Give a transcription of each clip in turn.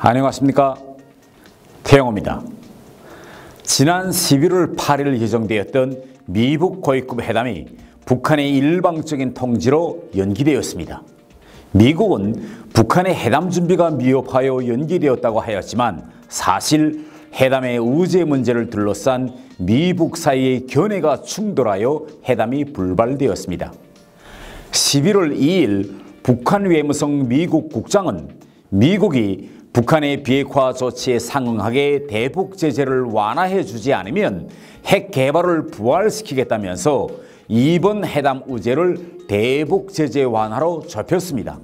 안녕하십니까, 태영호입니다. 지난 11월 8일 예정되었던 미북 고위급 회담이 북한의 일방적인 통지로 연기되었습니다. 미국은 북한의 회담 준비가 미흡하여 연기되었다고 하였지만 사실 회담의 의제 문제를 둘러싼 미북 사이의 견해가 충돌하여 회담이 불발되었습니다. 11월 2일 북한 외무성 미국 국장은 미국이 북한의 비핵화 조치에 상응하게 대북 제재를 완화해 주지 않으면 핵 개발을 부활시키겠다면서 이번 회담 의제를 대북 제재 완화로 좁혔습니다.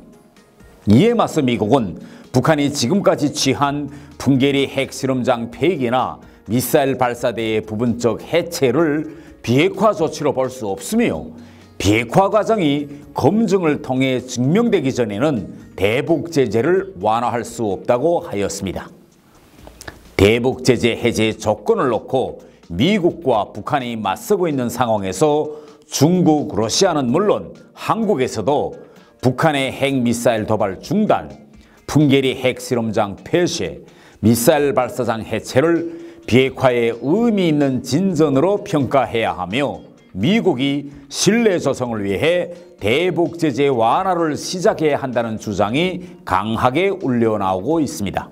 이에 맞서 미국은 북한이 지금까지 취한 풍계리 핵실험장 폐기나 미사일 발사대의 부분적 해체를 비핵화 조치로 볼 수 없으며 비핵화 과정이 검증을 통해 증명되기 전에는 대북 제재를 완화할 수 없다고 하였습니다. 대북 제재 해제 조건을 놓고 미국과 북한이 맞서고 있는 상황에서 중국, 러시아는 물론 한국에서도 북한의 핵미사일 도발 중단, 풍계리 핵실험장 폐쇄, 미사일 발사장 해체를 비핵화에 의미 있는 진전으로 평가해야 하며 미국이 신뢰 조성을 위해 대북 제재 완화를 시작해야 한다는 주장이 강하게 울려나오고 있습니다.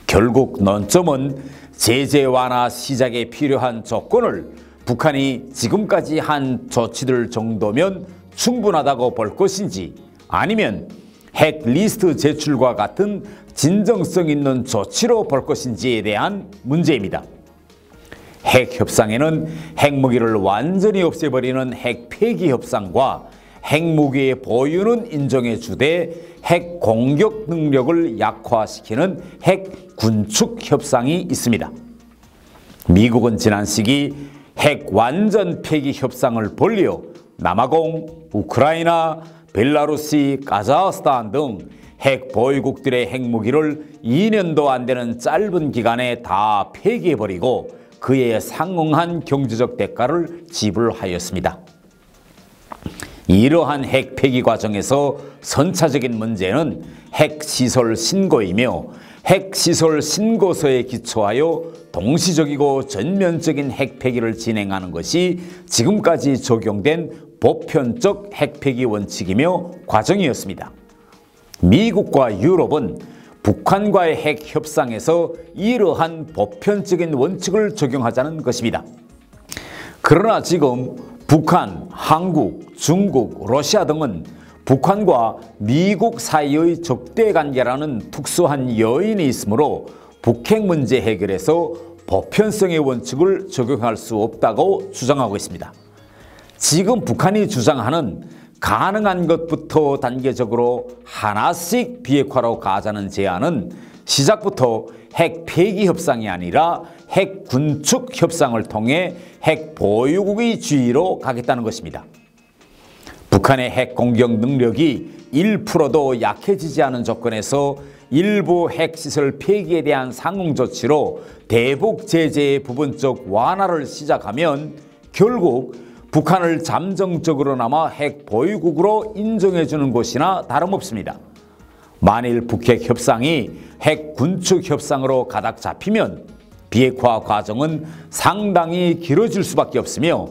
결국 논점은 제재 완화 시작에 필요한 조건을 북한이 지금까지 한 조치들 정도면 충분하다고 볼 것인지 아니면 핵 리스트 제출과 같은 진정성 있는 조치로 볼 것인지에 대한 문제입니다. 핵 협상에는 핵무기를 완전히 없애버리는 핵 폐기 협상과 핵무기의 보유는 인정해 주되 핵 공격 능력을 약화시키는 핵 군축 협상이 있습니다. 미국은 지난 시기 핵 완전 폐기 협상을 벌려 남아공, 우크라이나, 벨라루시, 카자흐스탄 등 핵 보유국들의 핵무기를 2년도 안 되는 짧은 기간에 다 폐기해버리고 그에 상응한 경제적 대가를 지불하였습니다. 이러한 핵 폐기 과정에서 선차적인 문제는 핵시설 신고이며 핵시설 신고서에 기초하여 동시적이고 전면적인 핵 폐기를 진행하는 것이 지금까지 적용된 보편적 핵 폐기 원칙이며 과정이었습니다. 미국과 유럽은 북한과의 핵 협상에서 이러한 보편적인 원칙을 적용하자는 것입니다. 그러나 지금 북한, 한국, 중국, 러시아 등은 북한과 미국 사이의 적대관계라는 특수한 요인이 있으므로 북핵 문제 해결에서 보편성의 원칙을 적용할 수 없다고 주장하고 있습니다. 지금 북한이 주장하는 가능한 것부터 단계적으로 하나씩 비핵화로 가자는 제안은 시작부터 핵 폐기 협상이 아니라 핵 군축 협상을 통해 핵 보유국의 지위로 가겠다는 것입니다. 북한의 핵 공격 능력이 1%도 약해지지 않은 조건에서 일부 핵시설 폐기에 대한 상응 조치로 대북 제재의 부분적 완화를 시작하면 결국 북한을 잠정적으로나마 핵 보유국으로 인정해주는 것이나 다름없습니다. 만일 북핵 협상이 핵 군축 협상으로 가닥 잡히면 비핵화 과정은 상당히 길어질 수밖에 없으며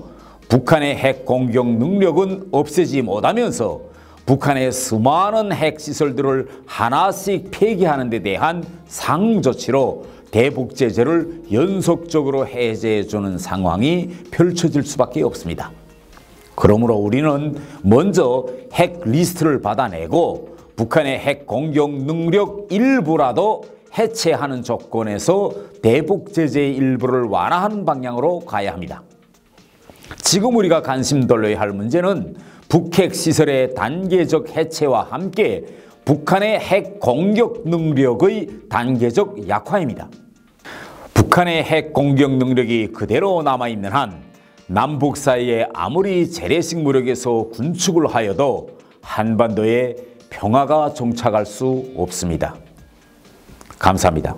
북한의 핵 공격 능력은 없애지 못하면서 북한의 수많은 핵시설들을 하나씩 폐기하는 데 대한 상응 조치로 대북 제재를 연속적으로 해제해주는 상황이 펼쳐질 수밖에 없습니다. 그러므로 우리는 먼저 핵 리스트를 받아내고 북한의 핵 공격 능력 일부라도 해체하는 조건에서 대북 제재의 일부를 완화하는 방향으로 가야 합니다. 지금 우리가 관심 돌려야 할 문제는 북핵 시설의 단계적 해체와 함께 북한의 핵 공격 능력의 단계적 약화입니다. 북한의 핵 공격 능력이 그대로 남아있는 한 남북 사이에 아무리 재래식 무력에서 군축을 하여도 한반도에 평화가 정착할 수 없습니다. 감사합니다.